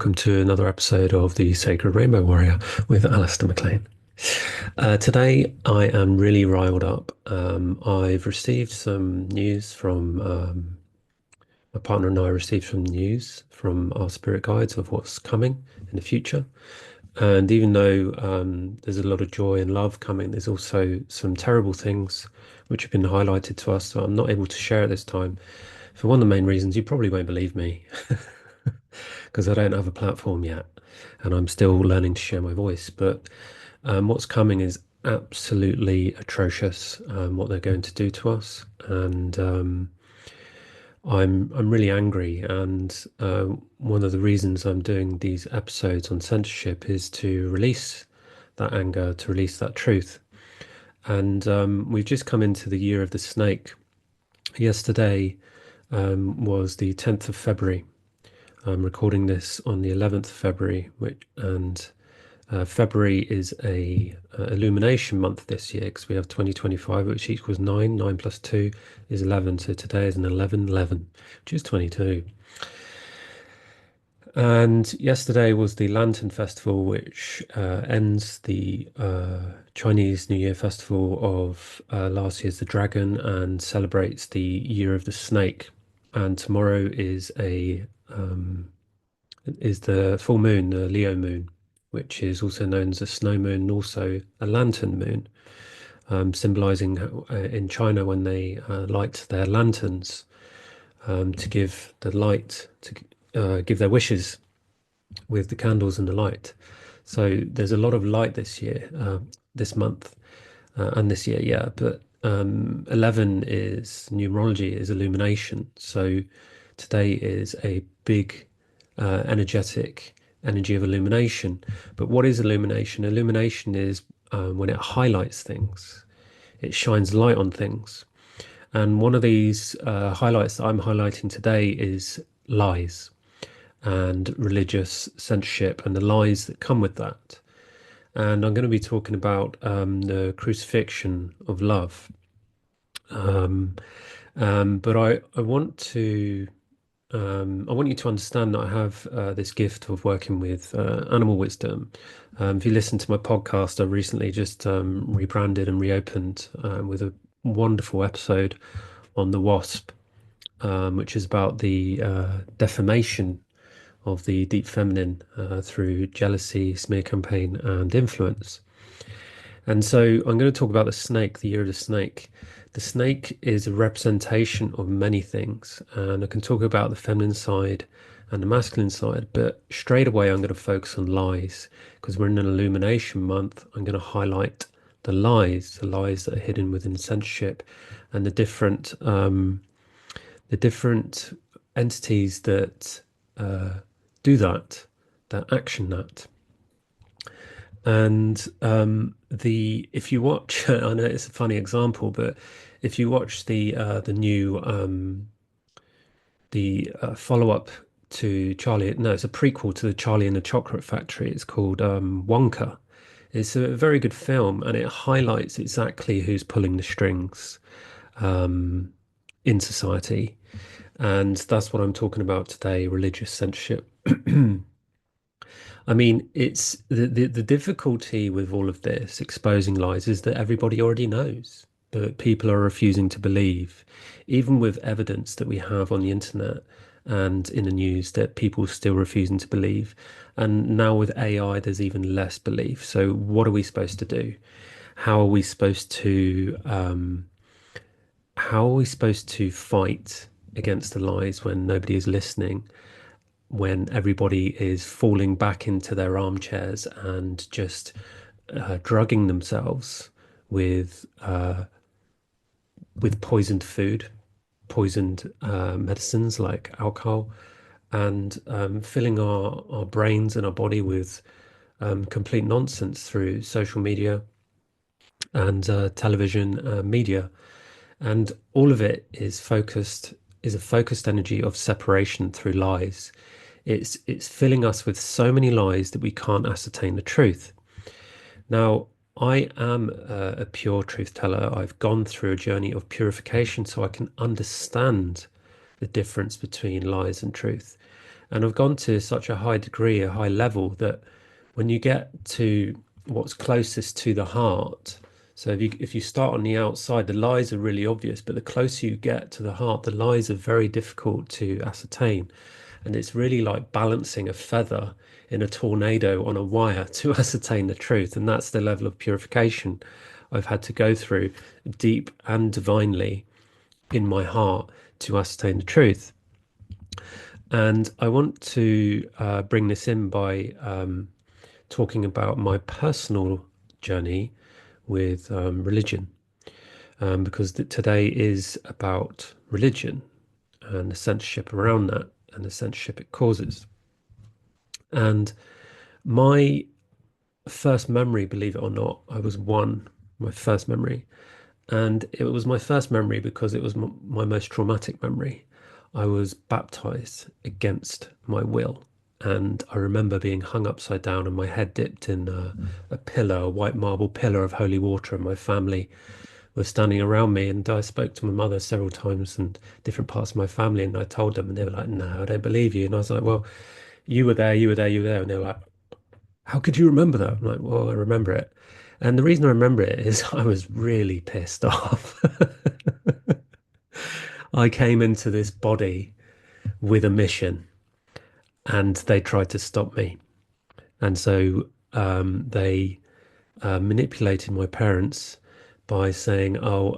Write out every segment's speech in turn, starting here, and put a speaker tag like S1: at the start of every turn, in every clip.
S1: welcome to another episode of the Sacred Rainbow Warrior with Alistair McLean. Today I am really riled up. I've received some news from my partner and I received some news from our spirit guides of what's coming in the future. And even though there's a lot of joy and love coming, there's also some terrible things which have been highlighted to us. So I'm not able to share at this time. For one of the main reasons, you probably won't believe me. Because I don't have a platform yet and I'm still learning to share my voice. But what's coming is absolutely atrocious, what they're going to do to us. And I'm really angry. And one of the reasons I'm doing these episodes on censorship is to release that anger, to release that truth. And we've just come into the year of the snake. Yesterday was the 10th of February. I'm recording this on the 11th of February, and February is a illumination month this year because we have 2025, which equals 9. 9 plus 2 is 11. So today is an 11/11, which is 22. And yesterday was the Lantern Festival, which ends the Chinese New Year festival of last year's the Dragon and celebrates the Year of the Snake. And tomorrow is the full moon, the Leo moon, which is also known as a snow moon and also a lantern moon, symbolizing in China when they light their lanterns to give the light, to give their wishes with the candles and the light. So there's a lot of light this year, this month, and this year, yeah. But 11 is numerology, is illumination. So today is a big energetic energy of illumination. But what is illumination? Illumination is when it highlights things, it shines light on things. And one of these highlights that I'm highlighting today is lies and religious censorship and the lies that come with that. And I'm going to be talking about the crucifixion of love. But I want to I want you to understand that I have this gift of working with animal wisdom. If you listen to my podcast, I recently just rebranded and reopened with a wonderful episode on the wasp, which is about the defamation of the deep feminine through jealousy, smear campaign, and influence. And so I'm going to talk about the snake, the year of the snake. The snake is a representation of many things, and I can talk about the feminine side and the masculine side, but straight away I'm going to focus on lies because we're in an illumination month. I'm going to highlight the lies that are hidden within censorship, and the different entities that do that, that action that. And the if you watch, I know it's a funny example, but if you watch the new follow-up to Charlie, no, it's a prequel to the Charlie and the Chocolate Factory. It's called Wonka. It's a very good film, and it highlights exactly who's pulling the strings in society, and that's what I'm talking about today: religious censorship. I mean, it's the difficulty with all of this exposing lies is that everybody already knows, but people are refusing to believe, even with evidence that we have on the internet and in the news that people still refusing to believe. And now with AI, there's even less belief. So what are we supposed to do? How are we supposed to fight against the lies when nobody is listening? When everybody is falling back into their armchairs and just drugging themselves with poisoned food, poisoned medicines like alcohol, and filling our brains and our body with complete nonsense through social media and television media. And all of it is a focused energy of separation through lies. It's filling us with so many lies that we can't ascertain the truth. Now, I am a pure truth teller. I've gone through a journey of purification so I can understand the difference between lies and truth. And I've gone to such a high degree, a high level that when you get to what's closest to the heart, so if you start on the outside, the lies are really obvious, but the closer you get to the heart, the lies are very difficult to ascertain. And it's really like balancing a feather in a tornado on a wire to ascertain the truth. And that's the level of purification I've had to go through deep and divinely in my heart to ascertain the truth. And I want to bring this in by talking about my personal journey with religion, because today is about religion and the censorship around that and the censorship it causes. And my first memory, believe it or not, I was one, my first memory. And it was my first memory because it was my most traumatic memory. I was baptized against my will. And I remember being hung upside down and my head dipped in a pillar, a white marble pillar of holy water, and my family were standing around me. And I spoke to my mother several times and different parts of my family, and I told them, and they were like, "No, I don't believe you." And I was like, "Well, you were there, you were there, you were there." And they were like, "How could you remember that?" I'm like, "Well, I remember it." And the reason I remember it is I was really pissed off. I came into this body with a mission and they tried to stop me. And so they manipulated my parents by saying, oh,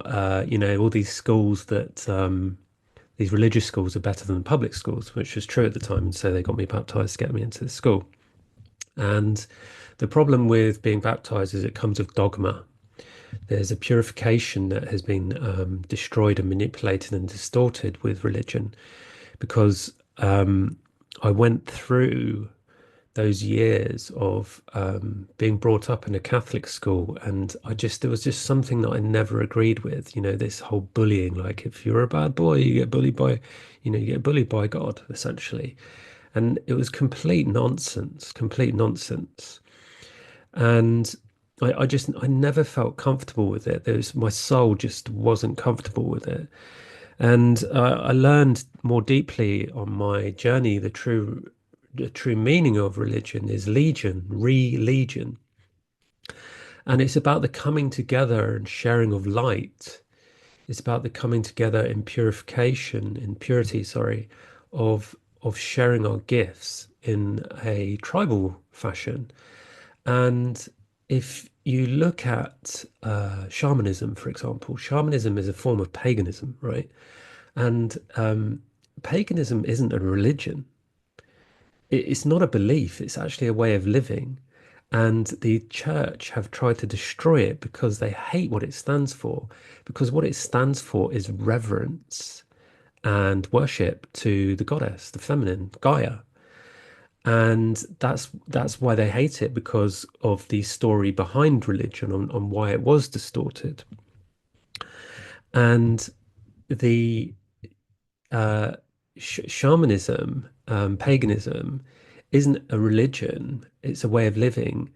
S1: all these schools that these religious schools are better than the public schools, which was true at the time. And so they got me baptized to get me into the school. And the problem with being baptized is it comes with dogma. There's a purification that has been destroyed and manipulated and distorted with religion because I went through those years of being brought up in a Catholic school, and there was just something that I never agreed with. This whole bullying, like if you're a bad boy, you get bullied by God, essentially. And it was complete nonsense, complete nonsense. And I never felt comfortable with it. My soul just wasn't comfortable with it. And I learned more deeply on my journey the true meaning of religion is legion, re-legion. And it's about the coming together and sharing of light. It's about the coming together in purity, sorry, of sharing our gifts in a tribal fashion. And if you look at shamanism, for example, shamanism is a form of paganism, right? And paganism isn't a religion. It's not a belief. It's actually a way of living. And the church have tried to destroy it because they hate what it stands for. Because what it stands for is reverence and worship to the goddess, the feminine, Gaia. And that's why they hate it, because of the story behind religion on why it was distorted. And the uh, shamanism, paganism, isn't a religion, it's a way of living.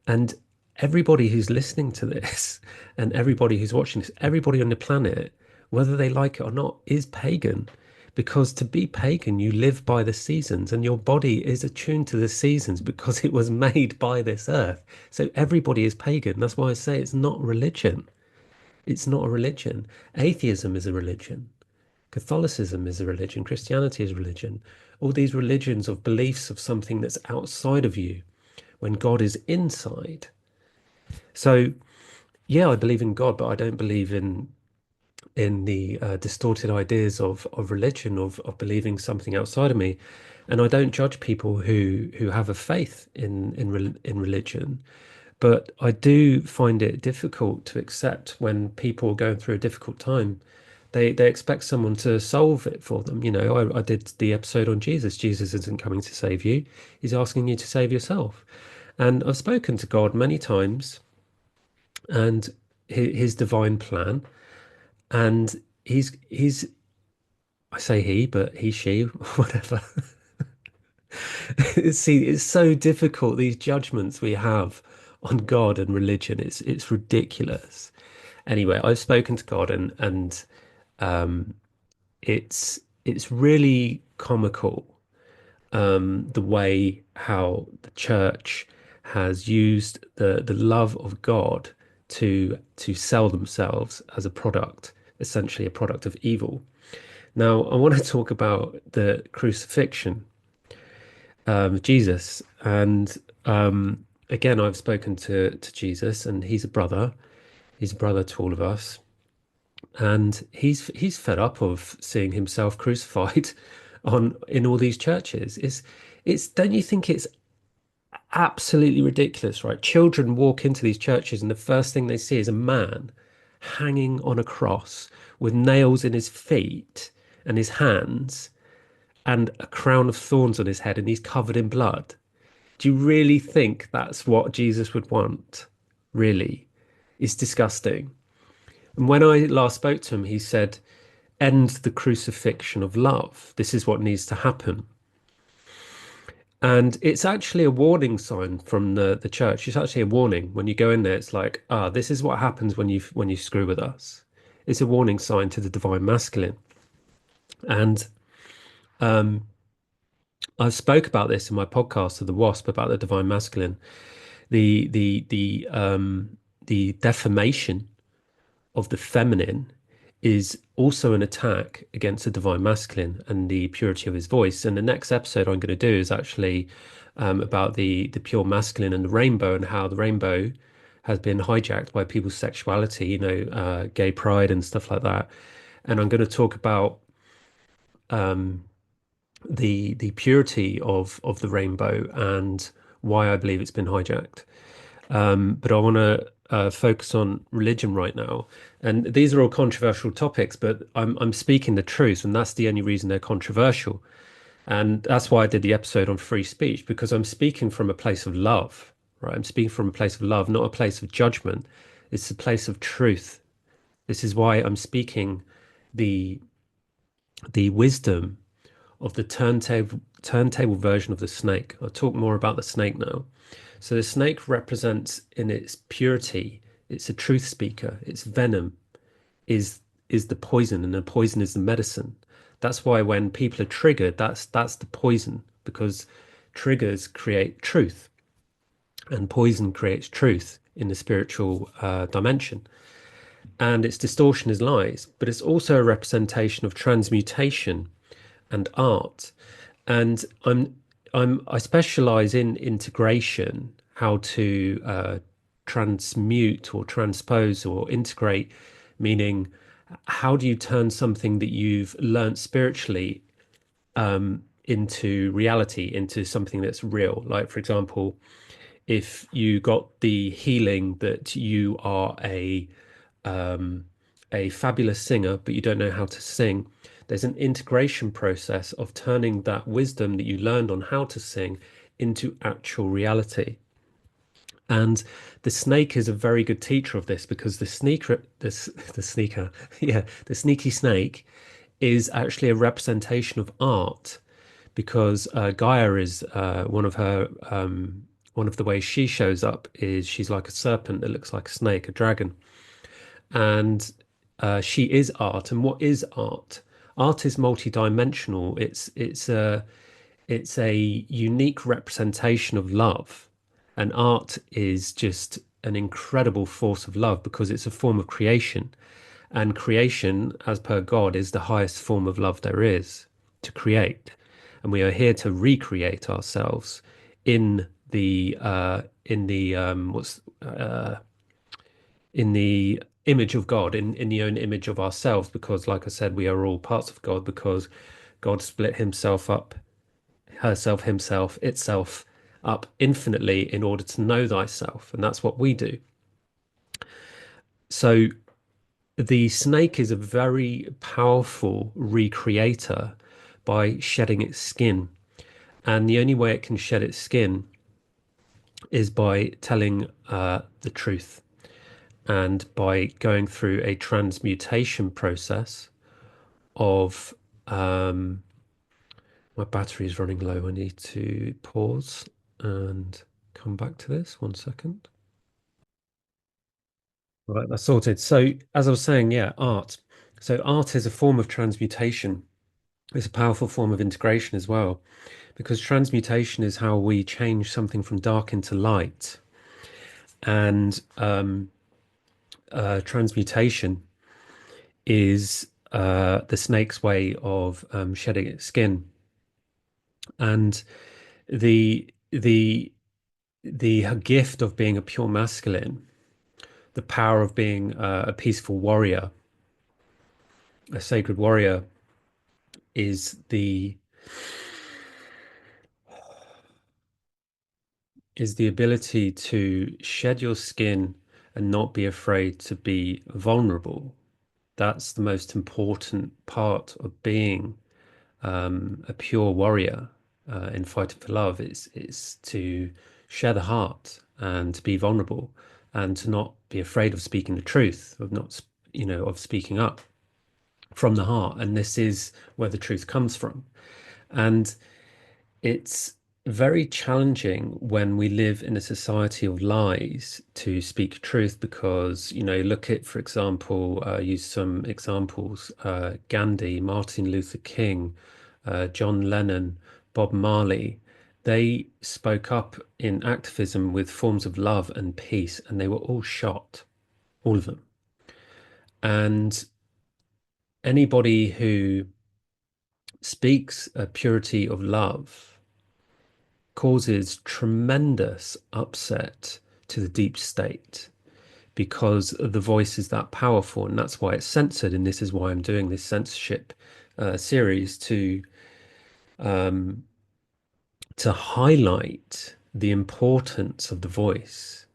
S1: And everybody who's listening to this and everybody who's watching this, everybody on the planet, whether they like it or not, is pagan. Because to be pagan, you live by the seasons, and your body is attuned to the seasons because it was made by this earth. So everybody is pagan. That's why I say it's not religion. It's not a religion. Atheism is a religion. Catholicism is a religion. Christianity is a religion. All these religions of beliefs of something that's outside of you when God is inside. So, yeah, I believe in God, but I don't believe in the distorted ideas of religion, of believing something outside of me. And I don't judge people who have a faith in religion, but I do find it difficult to accept when people are going through a difficult time. They expect someone to solve it for them. I did the episode on Jesus. Jesus isn't coming to save you. He's asking you to save yourself. And I've spoken to God many times and his divine plan. And I say he, but he, she, whatever. See, it's so difficult, these judgments we have on God and religion. It's ridiculous. Anyway, I've spoken to God, and um it's really comical the way how the church has used the love of God to sell themselves as a product, essentially a product of evil. Now, I want to talk about the crucifixion of Jesus, and again, I've spoken to Jesus, and he's a brother. He's a brother to all of us, and he's fed up of seeing himself crucified on in all these churches. It's don't you think it's absolutely ridiculous, right? Children walk into these churches and the first thing they see is a man hanging on a cross with nails in his feet and his hands and a crown of thorns on his head, and he's covered in blood. Do you really think that's what Jesus would want? Really? It's disgusting. And when I last spoke to him, he said, end the crucifixion of love. This is what needs to happen. And it's actually a warning sign from the church. It's actually a warning. When you go in there, it's like, ah, this is what happens when you screw with us. It's a warning sign to the divine masculine. And I spoke about this in my podcast of the Wasp about the divine masculine, the defamation of the feminine is also an attack against the divine masculine and the purity of his voice. And the next episode I'm going to do is actually about the pure masculine and the rainbow, and how the rainbow has been hijacked by people's sexuality, gay pride and stuff like that. And I'm going to talk about the purity of the rainbow and why I believe it's been hijacked. But I want to focus on religion right now. And these are all controversial topics, but I'm speaking the truth, and that's the only reason they're controversial. And that's why I did the episode on free speech, because I'm speaking from a place of love, right? I'm speaking from a place of love, not a place of judgment. It's a place of truth. This is why I'm speaking the the wisdom of the turntable version of the snake. I'll talk more about the snake now. So the snake represents in its purity, it's a truth speaker. Its venom is the poison, and the poison is the medicine. That's why when people are triggered, that's the poison, because triggers create truth, and poison creates truth in the spiritual dimension. And its distortion is lies, but it's also a representation of transmutation and art. And I specialize in integration, how to transmute or transpose or integrate, meaning how do you turn something that you've learnt spiritually into reality, into something that's real. Like, for example, if you got the healing that you are a fabulous singer, but you don't know how to sing, there's an integration process of turning that wisdom that you learned on how to sing into actual reality. And the snake is a very good teacher of this, because the sneaker, yeah, the sneaky snake is actually a representation of art, because Gaia is one of the ways she shows up is she's like a serpent that looks like a snake, a dragon, and she is art. And what is art? Art is multidimensional. It's a unique representation of love, and art is just an incredible force of love because it's a form of creation. And creation, as per God, is the highest form of love there is, to create. And we are here to recreate ourselves in the image of God, in the own image of ourselves, because, like I said, we are all parts of God, because God split himself up, herself, himself, itself up infinitely in order to know thyself. And that's what we do. So the snake is a very powerful recreator by shedding its skin. And the only way it can shed its skin is by telling the truth, and by going through a transmutation process of my battery is running low. I need to pause and come back to this. 1 second. Right, that's sorted. So, as I was saying, yeah, art. So, art is a form of transmutation. It's a powerful form of integration as well, because transmutation is how we change something from dark into light. And transmutation is the snake's way of shedding its skin. And the the gift of being a pure masculine, the power of being a peaceful warrior, a sacred warrior, is the ability to shed your skin and not be afraid to be vulnerable. That's the most important part of being a pure warrior in fighting for love. It's to share the heart and to be vulnerable and to not be afraid of speaking the truth, of not, of speaking up from the heart. And this is where the truth comes from. And it's very challenging when we live in a society of lies to speak truth because, look at, for example, use some examples, Gandhi, Martin Luther King, John Lennon, Bob Marley. They spoke up in activism with forms of love and peace, and they were all shot, all of them. And anybody who speaks a purity of love causes tremendous upset to the deep state because the voice is that powerful, and that's why it's censored. And this is why I'm doing this censorship series um, to highlight the importance of the voice.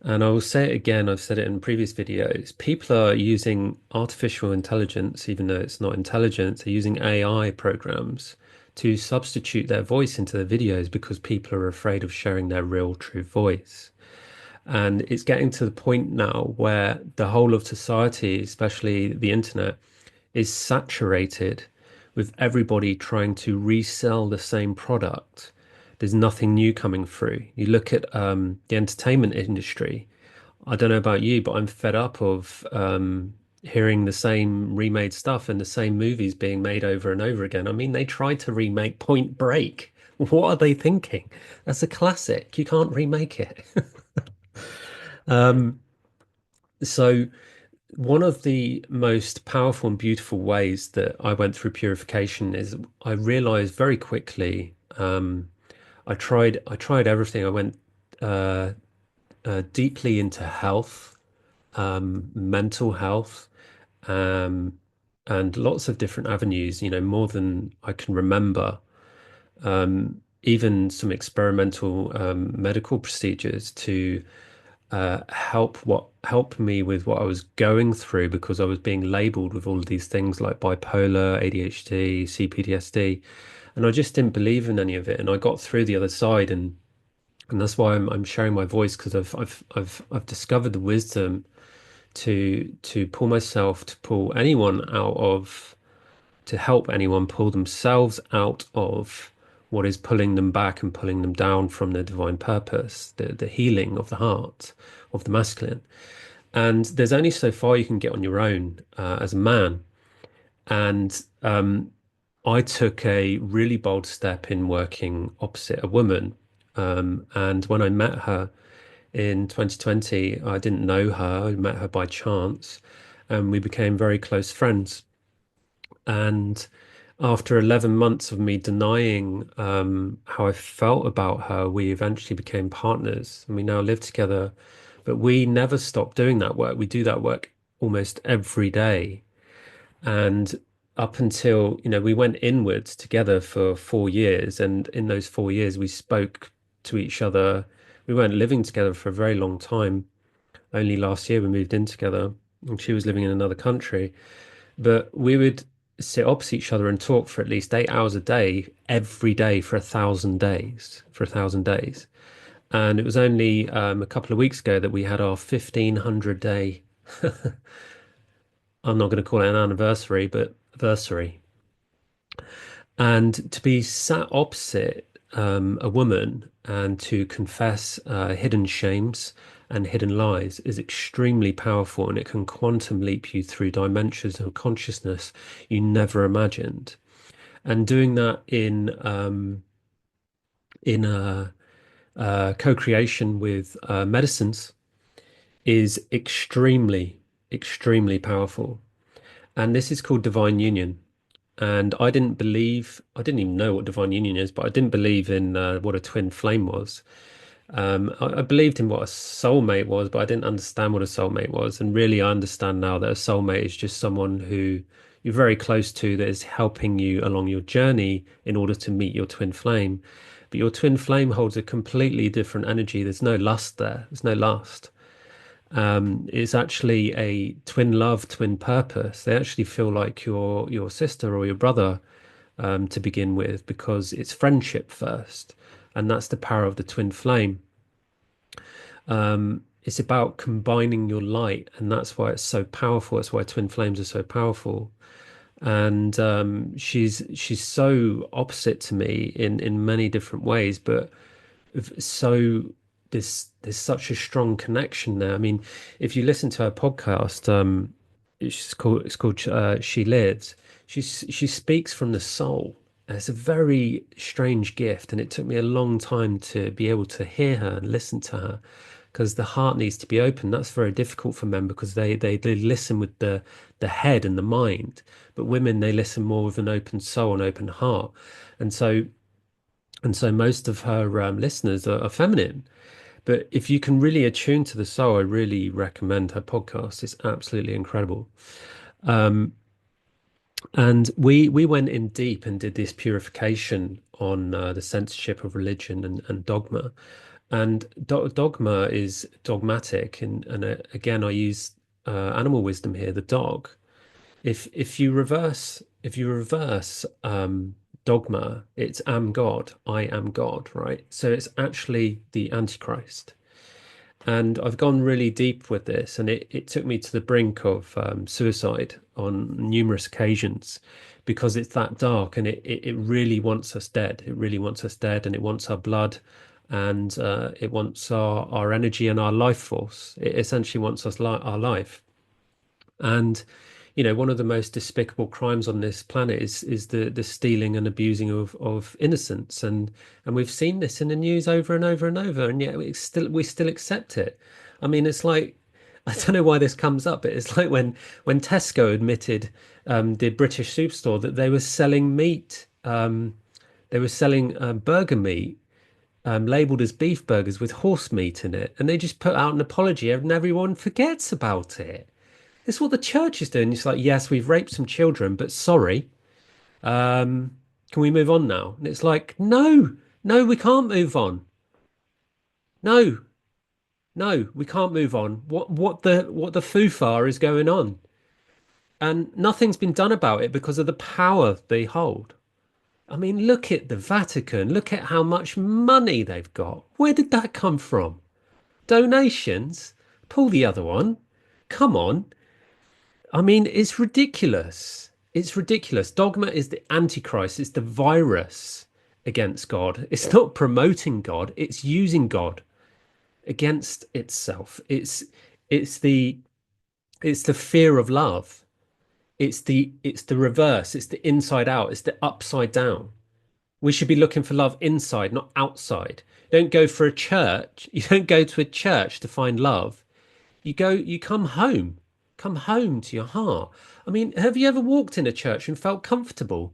S1: And I will say it again, I've said it in previous videos. People are using artificial intelligence, even though it's not intelligence, they're using AI programs to substitute their voice into their videos because people are afraid of sharing their real, true voice. And it's getting to the point now where the whole of society, especially the internet, is saturated with everybody trying to resell the same product. There's nothing new coming through. You look at the entertainment industry. I don't know about you, but I'm fed up of hearing the same remade stuff and the same movies being made over and over again. I mean, they tried to remake Point Break. What are they thinking? That's a classic. You can't remake it. Um, so one of the most powerful and beautiful ways that I went through purification is I realized very quickly. I tried everything. I went uh, deeply into health, mental health, um, and lots of different avenues. More than I can remember. Even some experimental medical procedures to help me with what I was going through because I was being labeled with all of these things like bipolar, ADHD, CPTSD, and I just didn't believe in any of it. And I got through the other side, and that's why I'm sharing my voice because I've discovered the wisdom to pull myself, to pull anyone out of, to help anyone pull themselves out of what is pulling them back and pulling them down from their divine purpose, the healing of the heart, of the masculine. And there's only so far you can get on your own as a man. And I took a really bold step in working opposite a woman. And when I met her in 2020, I didn't know her. I met her by chance, and we became very close friends. And after 11 months of me denying how I felt about her, we eventually became partners and we now live together. But we never stopped doing that work. We do that work almost every day. And up until, we went inwards together for 4 years. And in those 4 years, we spoke to each other. We weren't living together for a very long time. Only last year we moved in together and she was living in another country. But we would sit opposite each other and talk for at least 8 hours a day, every day for 1,000 days, for 1,000 days. And it was only a couple of weeks ago that we had our 1,500 day, I'm not going to call it an anniversary, but anniversary. And to be sat opposite a woman and to confess hidden shames and hidden lies is extremely powerful, and it can quantum leap you through dimensions of consciousness you never imagined. and doing that in co-creation with medicines is extremely powerful. And this is called divine union. And I didn't even know what divine union is, but I didn't believe in what a twin flame was. I believed in what a soulmate was, but I didn't understand what a soulmate was. And really, I understand now that a soulmate is just someone who you're very close to that is helping you along your journey in order to meet your twin flame. But your twin flame holds a completely different energy. There's no lust there. There's no lust. It's actually a twin love, twin purpose. They actually feel like your sister or your brother to begin with because it's friendship first, and that's the power of the twin flame. It's about combining your light, and that's why it's so powerful. That's why twin flames are so powerful. And she's so opposite to me in many different ways, but so there's such a strong connection there. I mean, if you listen to her podcast, it's called She Lives. She speaks from the soul. And it's a very strange gift, and it took me a long time to be able to hear her and listen to her, because the heart needs to be open. That's very difficult for men because they listen with the head and the mind, but women they listen more with an open soul and open heart, and so most of her listeners are feminine. But if you can really attune to the soul, I really recommend her podcast. It's absolutely incredible. And we went in deep and did this purification on the censorship of religion and dogma. And dogma is dogmatic, and again, I use animal wisdom here, the dog. If you reverse dogma, it's am God, I am God, right? So it's actually the Antichrist. And I've gone really deep with this, and it took me to the brink of suicide on numerous occasions because it's that dark, and it really wants us dead. It really wants us dead, and it wants our blood, and it wants our energy and our life force. It essentially wants us li our life. And one of the most despicable crimes on this planet is the stealing and abusing of innocence, and we've seen this in the news over and over and over, and yet we still accept it. I mean, it's like I don't know why this comes up, but it's like when Tesco admitted the British superstore that they were selling meat, they were selling burger meat. Labeled as beef burgers with horse meat in it, and they just put out an apology, and everyone forgets about it. It's what the church is doing. It's like, yes, we've raped some children, but sorry, can we move on now? And it's like, no, no, we can't move on. No, no, we can't move on. What the foofa is going on? And nothing's been done about it because of the power they hold. I mean, look at the Vatican. Look at how much money they've got. Where did that come from? Donations? Pull the other one. Come on. I mean, it's ridiculous. It's ridiculous. Dogma is the Antichrist. It's the virus against God. It's not promoting God. It's using God against itself. It's the it's the fear of love. It's the reverse. It's the inside out. It's the upside down. We should be looking for love inside, not outside. Don't go for a church. You don't go to a church to find love. You come home. Come home to your heart. I mean, have you ever walked in a church and felt comfortable?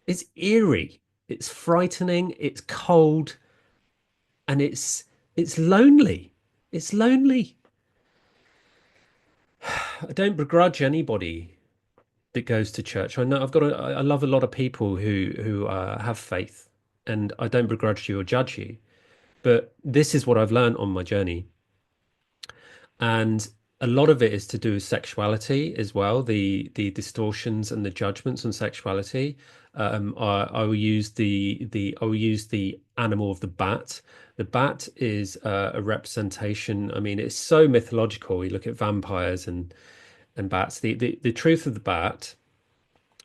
S1: It's eerie, it's frightening, it's cold, and it's lonely. It's lonely. I don't begrudge anybody that goes to church. I know I love a lot of people who have faith, and I don't begrudge you or judge you. But this is what I've learned on my journey. And a lot of it is to do with sexuality as well, the distortions and the judgments on sexuality. I will use the animal of the bat. The bat is a representation. I mean, it's so mythological. You look at vampires and bats. The truth of the bat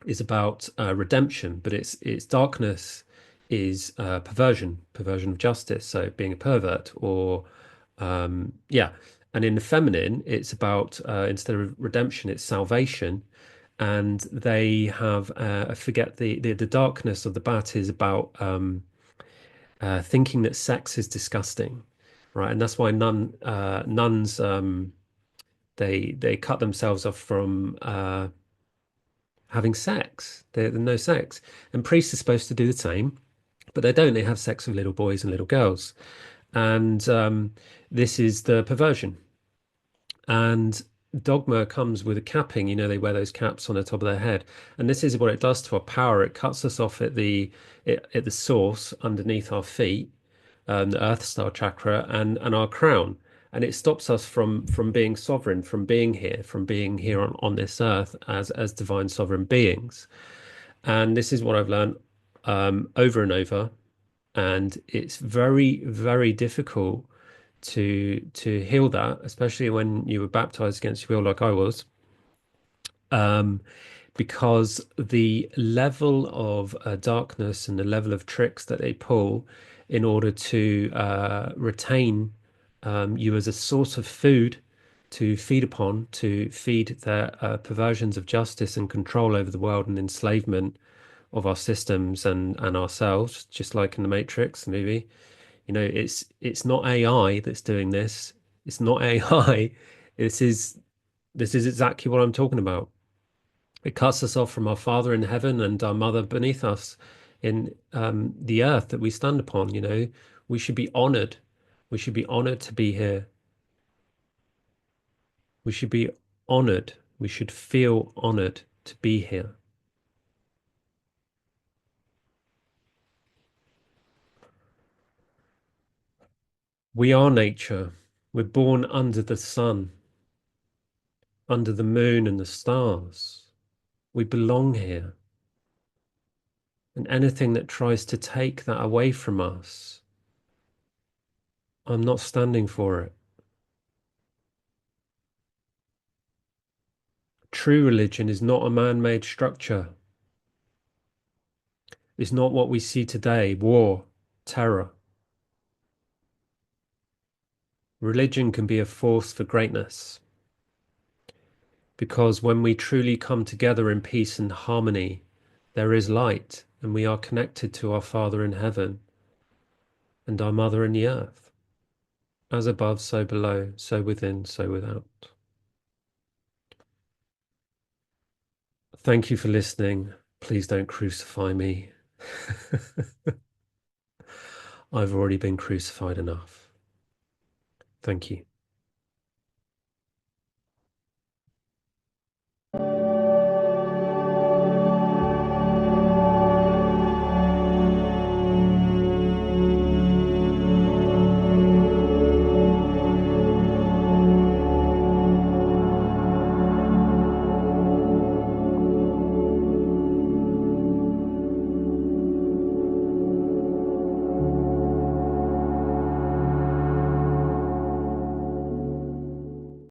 S1: is about redemption, but its darkness is perversion of justice. So being a pervert, or yeah. And in the feminine, it's about instead of redemption, it's salvation. and they have I forget the darkness of the bat is about thinking that sex is disgusting, right? And that's why nuns they cut themselves off from having sex. There's no sex, and priests are supposed to do the same, but they don't. They have sex with little boys and little girls, and this is the perversion. And Dogma comes with a capping. They wear those caps on the top of their head, and this is what it does to our power. It cuts us off at the source underneath our feet, the Earth Star chakra, and our crown, and it stops us from being sovereign, from being here on this earth as divine sovereign beings. And this is what I've learned over and over, and it's very, very difficult to heal that, especially when you were baptized against your will, like I was, um, because the level of darkness and the level of tricks that they pull in order to retain you as a source of food to feed upon, to feed their perversions of justice and control over the world and enslavement of our systems and ourselves, just like in the Matrix movie. It's not AI that's doing this. It's not AI. This is this is exactly what I'm talking about. It cuts us off from our Father in heaven and our Mother beneath us in the earth that we stand upon. We should be honored. We should be honored to be here. We should be honored. We should feel honored to be here. We are nature. We're born under the sun, under the moon and the stars. We belong here. And anything that tries to take that away from us, I'm not standing for it. True religion is not a man-made structure. It's not what we see today, war, terror. Religion can be a force for greatness because when we truly come together in peace and harmony, there is light and we are connected to our Father in heaven and our Mother in the earth. As above, so below, so within, so without. Thank you for listening. Please don't crucify me. I've already been crucified enough. Thank you.